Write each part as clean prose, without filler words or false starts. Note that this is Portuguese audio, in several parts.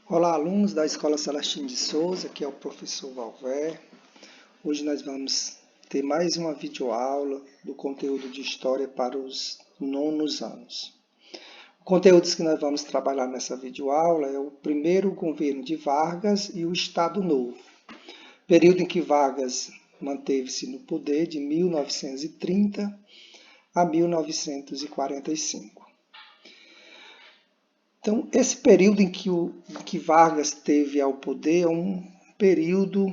Olá, alunos da Escola Celestino de Souza, aqui é o professor Valver. Hoje nós vamos ter mais uma videoaula do conteúdo de História para os nonos anos. Os conteúdos que nós vamos trabalhar nessa videoaula é o primeiro governo de Vargas e o Estado Novo, período em que Vargas manteve-se no poder de 1930 a 1945. Então, esse período em que Vargas teve ao poder é um período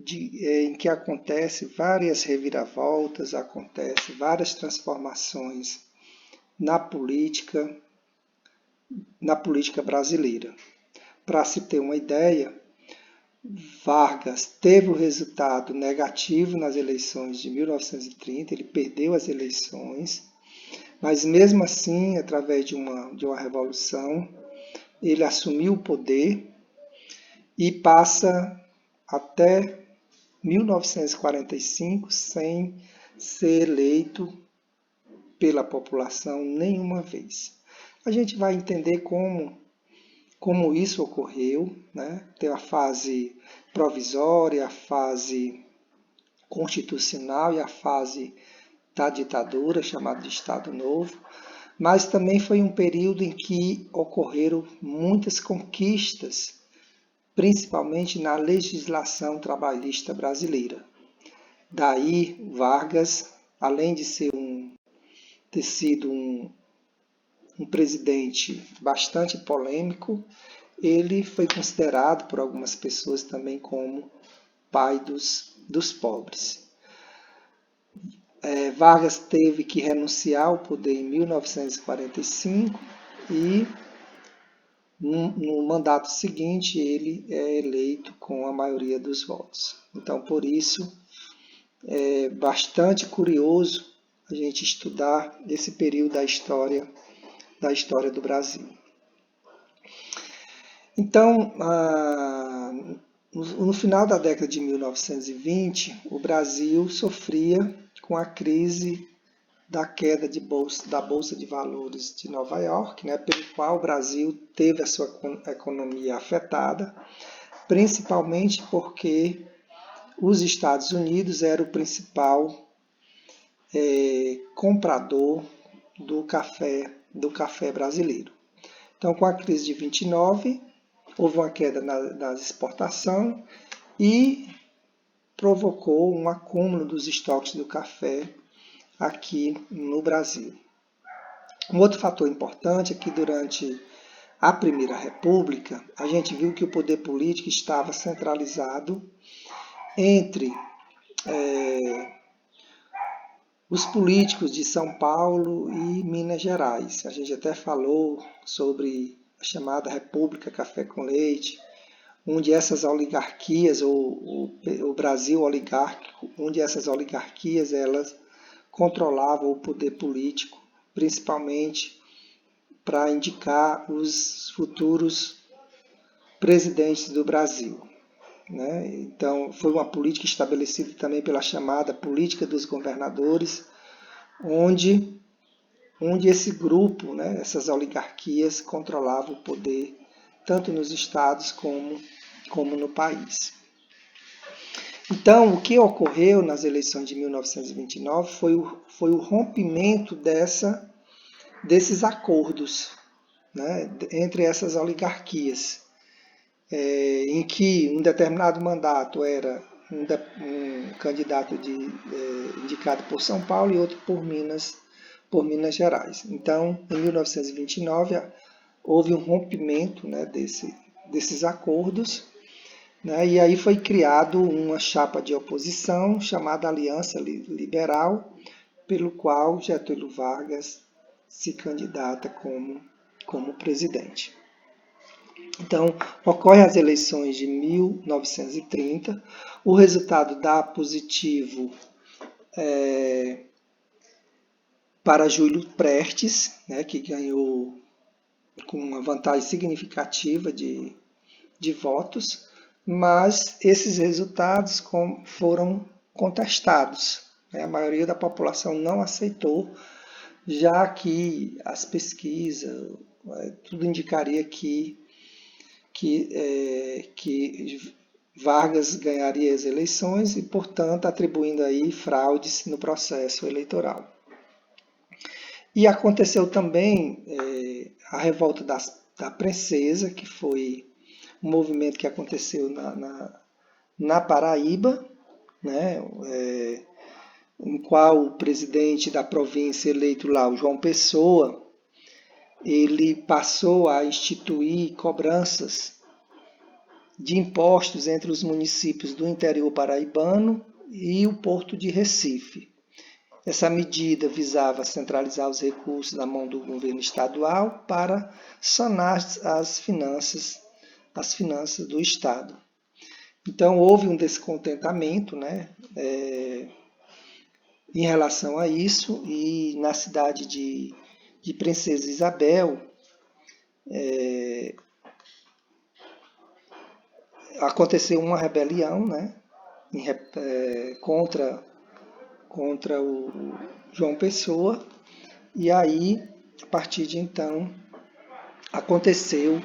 em que acontece várias reviravoltas, acontece várias transformações na política brasileira. Para se ter uma ideia, Vargas teve o resultado negativo nas eleições de 1930, ele perdeu as eleições, mas mesmo assim, através de uma revolução, ele assumiu o poder e passa até 1945 sem ser eleito pela população nenhuma vez. A gente vai entender como isso ocorreu, né? Tem a fase provisória, a fase constitucional e a fase da ditadura, chamada de Estado Novo, mas também foi um período em que ocorreram muitas conquistas, principalmente na legislação trabalhista brasileira. Daí, Vargas, além de ter sido um presidente bastante polêmico, ele foi considerado por algumas pessoas também como pai dos pobres. Vargas teve que renunciar ao poder em 1945 e no mandato seguinte ele é eleito com a maioria dos votos. Então, por isso, é bastante curioso a gente estudar esse período da história do Brasil. Então, no final da década de 1920, o Brasil sofria com a crise da queda da Bolsa de Valores de Nova York, né, pelo qual o Brasil teve a sua economia afetada, principalmente porque os Estados Unidos era o principal comprador do café brasileiro. Então, com a crise de 29, houve uma queda nas exportações e provocou um acúmulo dos estoques do café aqui no Brasil. Um outro fator importante é que durante a Primeira República, a gente viu que o poder político estava centralizado entre os políticos de São Paulo e Minas Gerais. A gente até falou sobre a chamada República Café com Leite, onde essas oligarquias, ou o Brasil oligárquico, onde essas oligarquias elas controlavam o poder político, principalmente para indicar os futuros presidentes do Brasil. Né? Então, foi uma política estabelecida também pela chamada política dos governadores, onde esse grupo, né, essas oligarquias, controlavam o poder tanto nos estados como no país. Então, o que ocorreu nas eleições de 1929 foi o rompimento desses acordos, né, entre essas oligarquias, em que um determinado mandato era um candidato indicado por São Paulo e outro por Minas Gerais. Então, em 1929, houve um rompimento, né, desses acordos, né, e aí foi criado uma chapa de oposição chamada Aliança Liberal, pelo qual Getúlio Vargas se candidata como presidente. Então, ocorrem as eleições de 1930, o resultado dá positivo para Júlio Prestes, né, que ganhou com uma vantagem significativa de votos, mas esses resultados foram contestados. Né? A maioria da população não aceitou, já que as pesquisas, tudo indicaria que que Vargas ganharia as eleições e, portanto, atribuindo aí fraudes no processo eleitoral. E aconteceu também a revolta da Princesa, que foi um movimento que aconteceu na Paraíba, né, em qual o presidente da província eleito lá, o João Pessoa, ele passou a instituir cobranças de impostos entre os municípios do interior paraibano e o Porto de Recife. Essa medida visava centralizar os recursos na mão do governo estadual para sanar as finanças do Estado. Então, houve um descontentamento, né, em relação a isso, e na cidade de Princesa Isabel, aconteceu uma rebelião, né, contra o João Pessoa, e aí, a partir de então, aconteceu,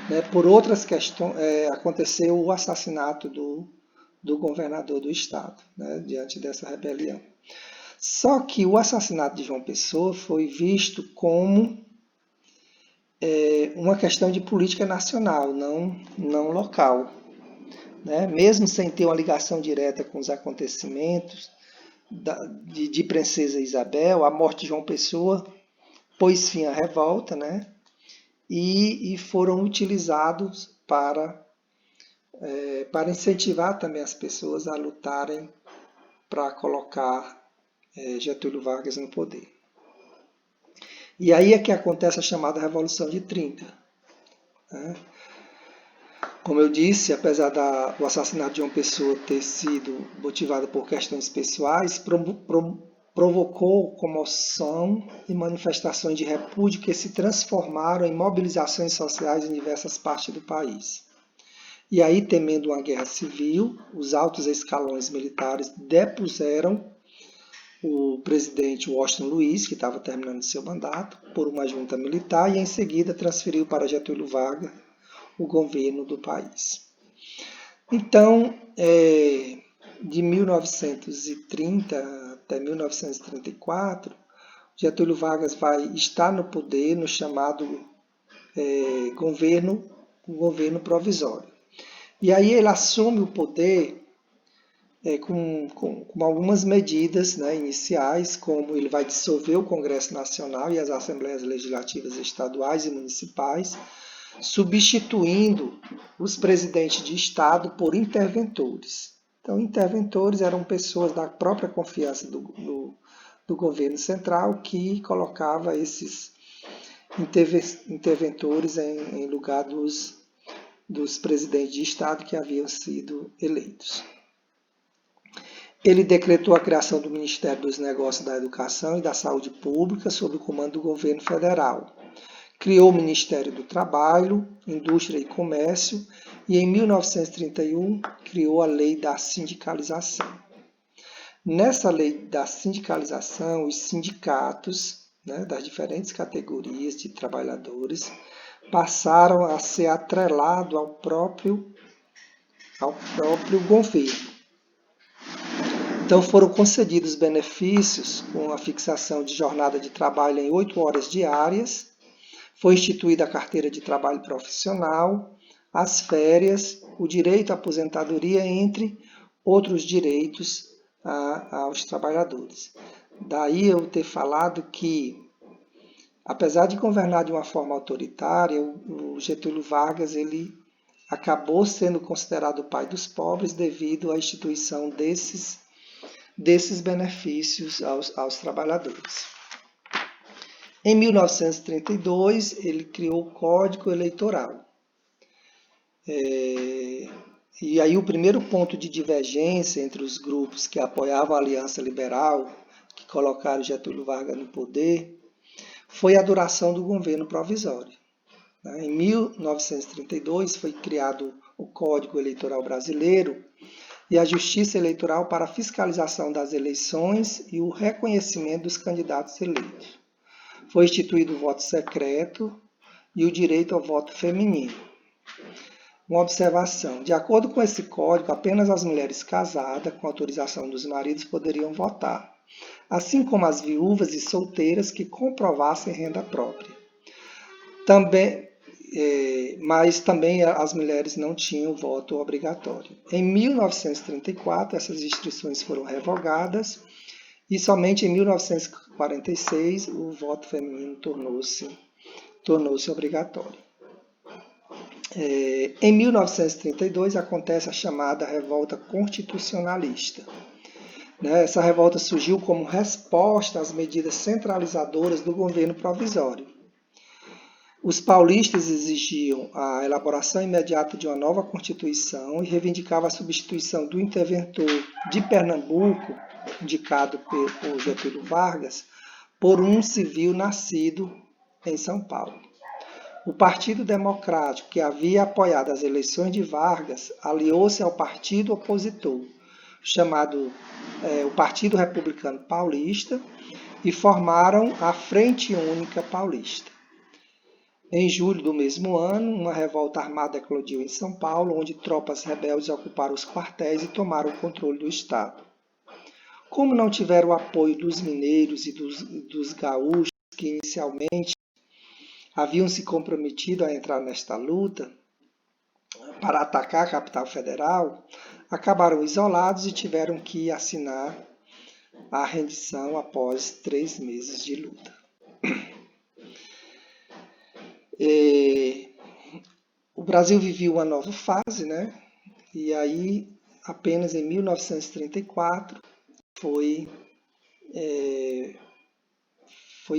né, por outras questões, aconteceu o assassinato do governador do estado, né, diante dessa rebelião. Só que o assassinato de João Pessoa foi visto como uma questão de política nacional, não local. Né? Mesmo sem ter uma ligação direta com os acontecimentos de Princesa Isabel, a morte de João Pessoa pôs fim à revolta, né? E foram utilizados para incentivar também as pessoas a lutarem para colocar Getúlio Vargas no poder. E aí é que acontece a chamada Revolução de 30. Né? Como eu disse, apesar do assassinato de João Pessoa ter sido motivado por questões pessoais, provocou comoção e manifestações de repúdio que se transformaram em mobilizações sociais em diversas partes do país. E aí, temendo uma guerra civil, os altos escalões militares depuseram o presidente Washington Luiz, que estava terminando seu mandato, por uma junta militar, e em seguida transferiu para Getúlio Vargas o governo do país. Então, de 1930 até 1934, Getúlio Vargas vai estar no poder no chamado governo provisório. E aí ele assume o poder com algumas medidas, né, iniciais, como ele vai dissolver o Congresso Nacional e as Assembleias Legislativas Estaduais e Municipais, substituindo os presidentes de Estado por interventores. Então, interventores eram pessoas da própria confiança do governo central que colocava esses interventores em lugar dos presidentes de Estado que haviam sido eleitos. Ele decretou a criação do Ministério dos Negócios da Educação e da Saúde Pública sob o comando do governo federal. Criou o Ministério do Trabalho, Indústria e Comércio e, em 1931, criou a Lei da Sindicalização. Nessa lei da sindicalização, os sindicatos, né, das diferentes categorias de trabalhadores passaram a ser atrelados ao próprio governo. Então foram concedidos benefícios com a fixação de jornada de trabalho em 8 horas diárias, foi instituída a carteira de trabalho profissional, as férias, o direito à aposentadoria, entre outros direitos aos trabalhadores. Daí eu ter falado que, apesar de governar de uma forma autoritária, o Getúlio Vargas ele acabou sendo considerado o pai dos pobres devido à instituição desses benefícios aos trabalhadores. Em 1932, ele criou o Código Eleitoral. E aí o primeiro ponto de divergência entre os grupos que apoiavam a Aliança Liberal, que colocaram Getúlio Vargas no poder, foi a duração do governo provisório. Em 1932 foi criado o Código Eleitoral Brasileiro e a Justiça Eleitoral para a fiscalização das eleições e o reconhecimento dos candidatos eleitos. Foi instituído o voto secreto e o direito ao voto feminino. Uma observação: de acordo com esse código, apenas as mulheres casadas, com autorização dos maridos, poderiam votar, assim como as viúvas e solteiras que comprovassem renda própria. Mas também as mulheres não tinham voto obrigatório. Em 1934, essas restrições foram revogadas e somente em 1946 o voto feminino tornou-se obrigatório. Em 1932 acontece a chamada Revolta Constitucionalista. Essa revolta surgiu como resposta às medidas centralizadoras do governo provisório. Os paulistas exigiam a elaboração imediata de uma nova Constituição e reivindicavam a substituição do interventor de Pernambuco, indicado por Getúlio Vargas, por um civil nascido em São Paulo. O Partido Democrático, que havia apoiado as eleições de Vargas, aliou-se ao partido opositor, chamado o Partido Republicano Paulista, e formaram a Frente Única Paulista. Em julho do mesmo ano, uma revolta armada eclodiu em São Paulo, onde tropas rebeldes ocuparam os quartéis e tomaram o controle do Estado. Como não tiveram o apoio dos mineiros e dos gaúchos, que inicialmente haviam se comprometido a entrar nesta luta para atacar a capital federal, acabaram isolados e tiveram que assinar a rendição após 3 meses de luta. O Brasil vivia uma nova fase, E aí, apenas em 1934, foi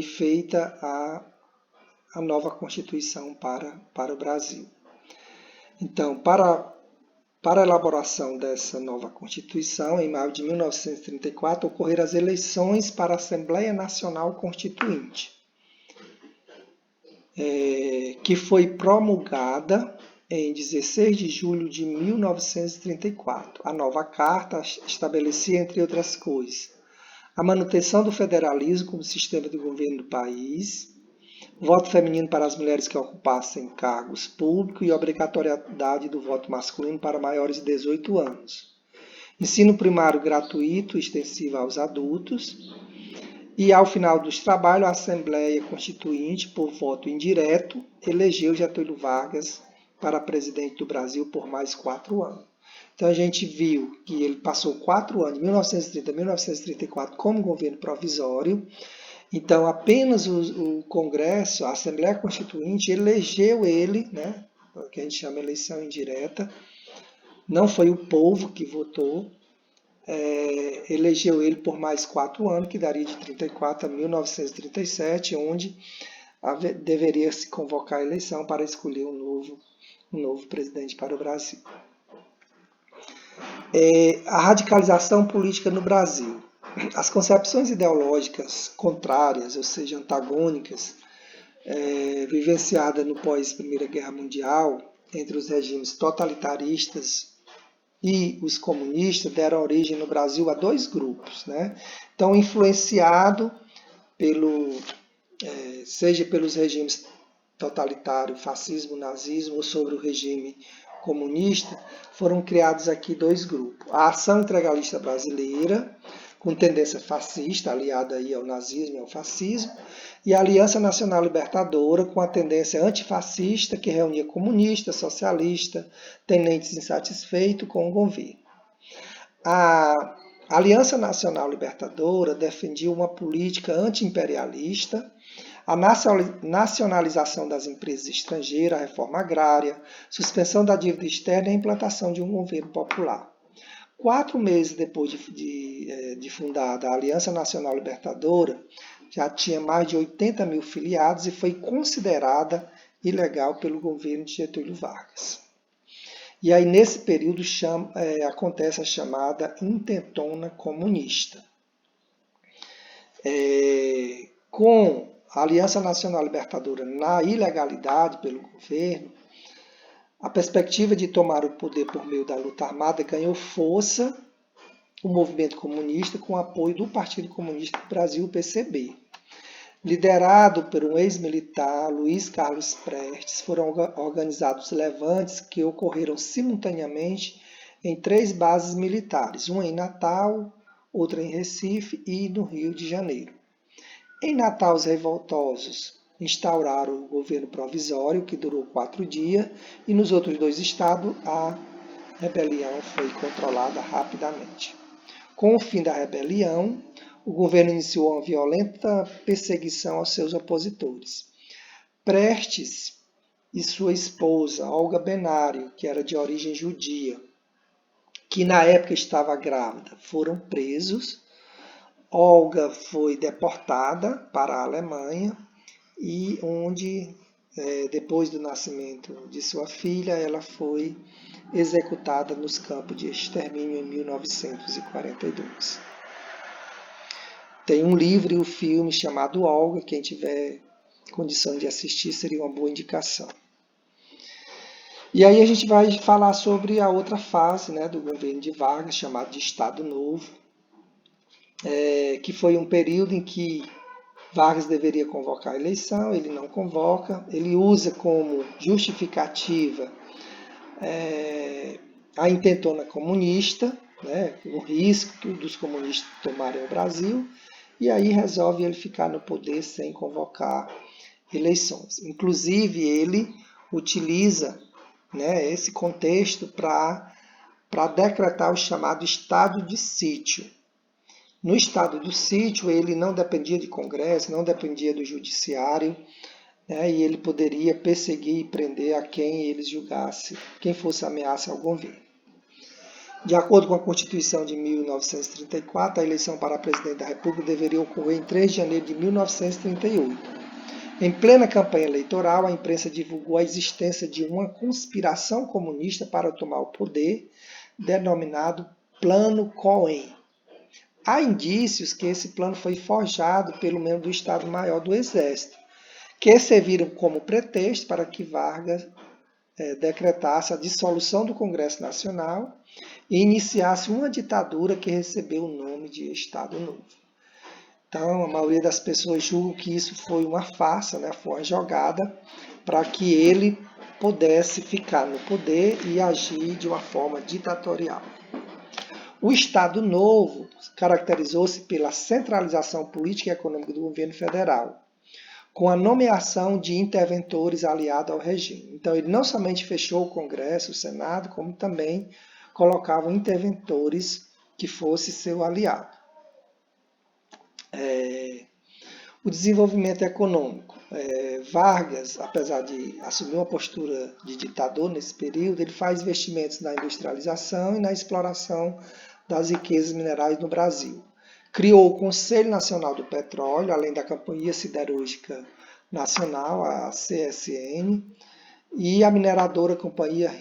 feita a nova Constituição para o Brasil. Então, para a elaboração dessa nova Constituição, em maio de 1934, ocorreram as eleições para a Assembleia Nacional Constituinte, que foi promulgada em 16 de julho de 1934. A nova Carta estabelecia, entre outras coisas, a manutenção do federalismo como sistema de governo do país, voto feminino para as mulheres que ocupassem cargos públicos e obrigatoriedade do voto masculino para maiores de 18 anos. Ensino primário gratuito, extensivo aos adultos. E, ao final dos trabalhos, a Assembleia Constituinte, por voto indireto, elegeu Getúlio Vargas para presidente do Brasil por mais 4 anos. Então, a gente viu que ele passou 4 anos, de 1930 a 1934, como governo provisório. Então, apenas o Congresso, a Assembleia Constituinte, elegeu ele, o que a gente chama de eleição indireta. Não foi o povo que votou. Elegeu ele por mais 4 anos, que daria de 1934 a 1937, onde deveria se convocar a eleição para escolher um novo presidente para o Brasil. A radicalização política no Brasil. As concepções ideológicas contrárias, ou seja, antagônicas, vivenciadas no pós-Primeira Guerra Mundial, entre os regimes totalitaristas e os comunistas, deram origem no Brasil a 2 grupos. Então, influenciado seja pelos regimes totalitário, fascismo, nazismo, ou sobre o regime comunista, foram criados aqui 2 grupos. A Ação Integralista Brasileira, com tendência fascista, aliada aí ao nazismo e ao fascismo, e a Aliança Nacional Libertadora, com a tendência antifascista, que reunia comunistas, socialistas, tenentes insatisfeitos com o governo. A Aliança Nacional Libertadora defendia uma política anti-imperialista, a nacionalização das empresas estrangeiras, a reforma agrária, suspensão da dívida externa e a implantação de um governo popular. 4 meses depois de fundada a Aliança Nacional Libertadora, já tinha mais de 80 mil filiados e foi considerada ilegal pelo governo de Getúlio Vargas. E aí, nesse período, acontece a chamada intentona comunista. Com a Aliança Nacional Libertadora na ilegalidade pelo governo, a perspectiva de tomar o poder por meio da luta armada ganhou força o movimento comunista com o apoio do Partido Comunista do Brasil, o PCB. Liderado por um ex-militar, Luiz Carlos Prestes, foram organizados levantes que ocorreram simultaneamente em 3 bases militares, uma em Natal, outra em Recife e no Rio de Janeiro. Em Natal, os revoltosos instauraram o governo provisório, que durou 4 dias, e nos outros 2 estados a rebelião foi controlada rapidamente. Com o fim da rebelião, o governo iniciou uma violenta perseguição aos seus opositores. Prestes e sua esposa, Olga Benário, que era de origem judia, que na época estava grávida, foram presos. Olga foi deportada para a Alemanha e onde, depois do nascimento de sua filha, ela foi executada nos campos de extermínio em 1942. Tem um livro e um filme chamado Olga, quem tiver condição de assistir seria uma boa indicação. E aí a gente vai falar sobre a outra fase, né, do governo de Vargas, chamado de Estado Novo, que foi um período em que Vargas deveria convocar a eleição, ele não convoca, ele usa como justificativa a intentona comunista, né, o risco dos comunistas tomarem o Brasil, e aí resolve ele ficar no poder sem convocar eleições. Inclusive, ele utiliza, né, esse contexto para decretar o chamado estado de sítio. No estado do sítio, ele não dependia de Congresso, não dependia do Judiciário, né, e ele poderia perseguir e prender a quem ele julgasse, quem fosse ameaça ao governo. De acordo com a Constituição de 1934, a eleição para presidente da República deveria ocorrer em 3 de janeiro de 1938. Em plena campanha eleitoral, a imprensa divulgou a existência de uma conspiração comunista para tomar o poder, denominado Plano Cohen. Há indícios que esse plano foi forjado pelo membro do Estado-Maior do Exército, que serviram como pretexto para que Vargas decretasse a dissolução do Congresso Nacional e iniciasse uma ditadura que recebeu o nome de Estado Novo. Então, a maioria das pessoas julga que isso foi uma farsa, né? Foi uma jogada para que ele pudesse ficar no poder e agir de uma forma ditatorial. O Estado Novo caracterizou-se pela centralização política e econômica do governo federal, com a nomeação de interventores aliados ao regime. Então, ele não somente fechou o Congresso, o Senado, como também colocava interventores que fosse seu aliado. O desenvolvimento econômico. Vargas, apesar de assumir uma postura de ditador nesse período, ele faz investimentos na industrialização e na exploração das riquezas minerais no Brasil. Criou o Conselho Nacional do Petróleo, além da Companhia Siderúrgica Nacional, a CSN, e a mineradora Companhia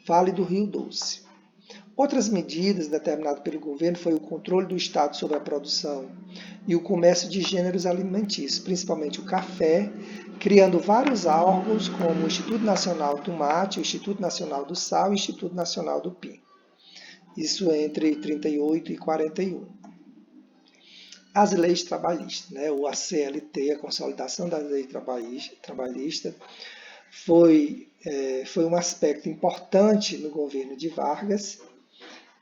Vale do Rio Doce. Outras medidas determinadas pelo governo foi o controle do Estado sobre a produção e o comércio de gêneros alimentícios, principalmente o café, criando vários órgãos como o Instituto Nacional do Mate, o Instituto Nacional do Sal e o Instituto Nacional do Pinho. Isso entre 38 e 41. As leis trabalhistas, né? O ACLT, a Consolidação das Leis Trabalhistas, foi um aspecto importante no governo de Vargas,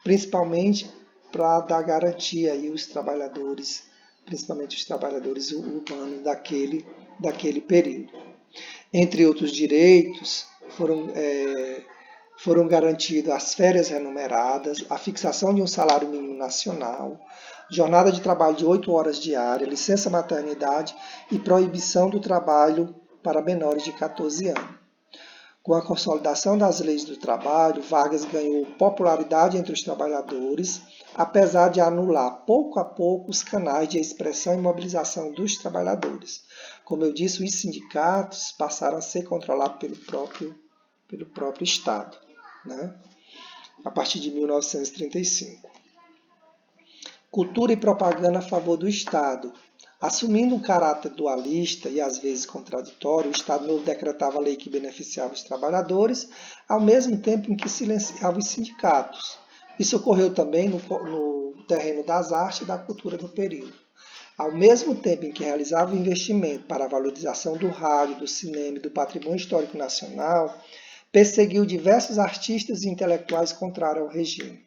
principalmente para dar garantia aí aos trabalhadores, principalmente os trabalhadores urbanos daquele período. Entre outros direitos, foram garantidas as férias remuneradas, a fixação de um salário mínimo nacional, jornada de trabalho de 8 horas diárias, licença maternidade e proibição do trabalho para menores de 14 anos. Com a consolidação das leis do trabalho, Vargas ganhou popularidade entre os trabalhadores, apesar de anular pouco a pouco os canais de expressão e mobilização dos trabalhadores. Como eu disse, os sindicatos passaram a ser controlados pelo próprio Estado, né? A partir de 1935. Cultura e propaganda a favor do Estado. Assumindo um caráter dualista e às vezes contraditório, o Estado Novo decretava a lei que beneficiava os trabalhadores, ao mesmo tempo em que silenciava os sindicatos. Isso ocorreu também no terreno das artes e da cultura no período. Ao mesmo tempo em que realizava o investimento para a valorização do rádio, do cinema e do patrimônio histórico nacional, perseguiu diversos artistas e intelectuais contrários ao regime.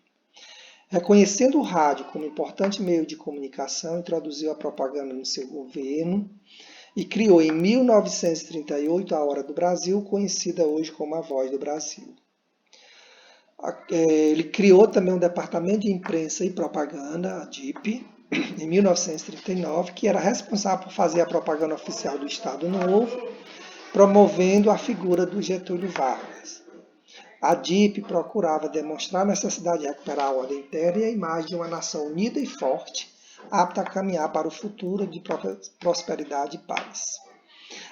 Reconhecendo o rádio como importante meio de comunicação, introduziu a propaganda no seu governo e criou em 1938 a Hora do Brasil, conhecida hoje como a Voz do Brasil. Ele criou também um departamento de imprensa e propaganda, a DIP, em 1939, que era responsável por fazer a propaganda oficial do Estado Novo, promovendo a figura do Getúlio Vargas. A DIP procurava demonstrar a necessidade de recuperar a ordem interna e a imagem de uma nação unida e forte, apta a caminhar para o futuro de prosperidade e paz.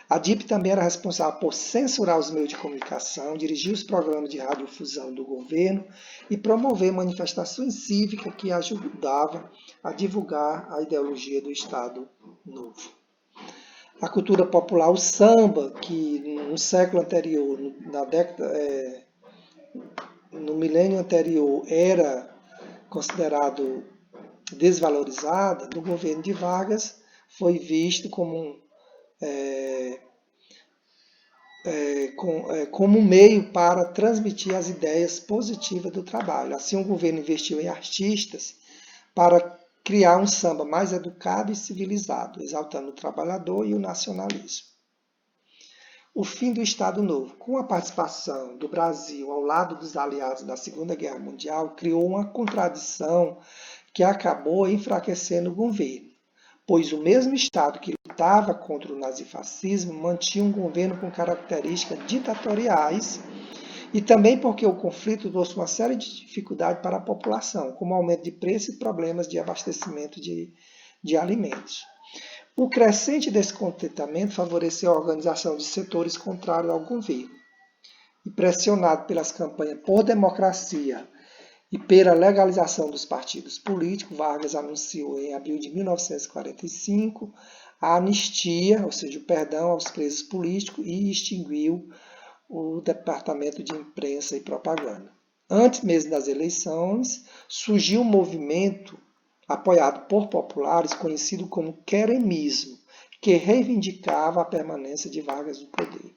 A DIP também era responsável por censurar os meios de comunicação, dirigir os programas de radiodifusão do governo e promover manifestações cívicas que ajudavam a divulgar a ideologia do Estado Novo. A cultura popular, o samba, que no século anterior, no milênio anterior, era considerado desvalorizado, no governo de Vargas foi visto como como um meio para transmitir as ideias positivas do trabalho. Assim, o governo investiu em artistas para criar um samba mais educado e civilizado, exaltando o trabalhador e o nacionalismo. O fim do Estado Novo, com a participação do Brasil ao lado dos aliados da Segunda Guerra Mundial, criou uma contradição que acabou enfraquecendo o governo, pois o mesmo Estado que lutava contra o nazifascismo mantinha um governo com características ditatoriais e também porque o conflito trouxe uma série de dificuldades para a população, como aumento de preço e problemas de abastecimento de alimentos. O crescente descontentamento favoreceu a organização de setores contrários ao governo. E pressionado pelas campanhas por democracia e pela legalização dos partidos políticos, Vargas anunciou em abril de 1945 a anistia, ou seja, o perdão aos presos políticos, e extinguiu o Departamento de Imprensa e Propaganda. Antes mesmo das eleições, surgiu um movimento apoiado por populares, conhecido como queremismo, que reivindicava a permanência de Vargas no poder.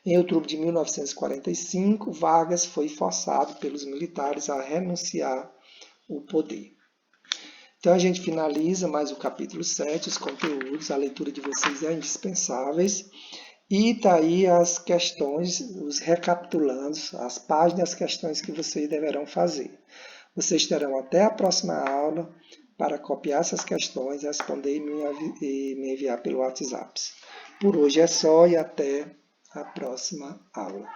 Em outubro de 1945, Vargas foi forçado pelos militares a renunciar ao poder. Então a gente finaliza mais o capítulo 7, os conteúdos, a leitura de vocês é indispensável. E está aí as questões, os recapitulando, as páginas, as questões que vocês deverão fazer. Vocês terão até a próxima aula para copiar essas questões, responder e me enviar pelo WhatsApp. Por hoje é só e até a próxima aula.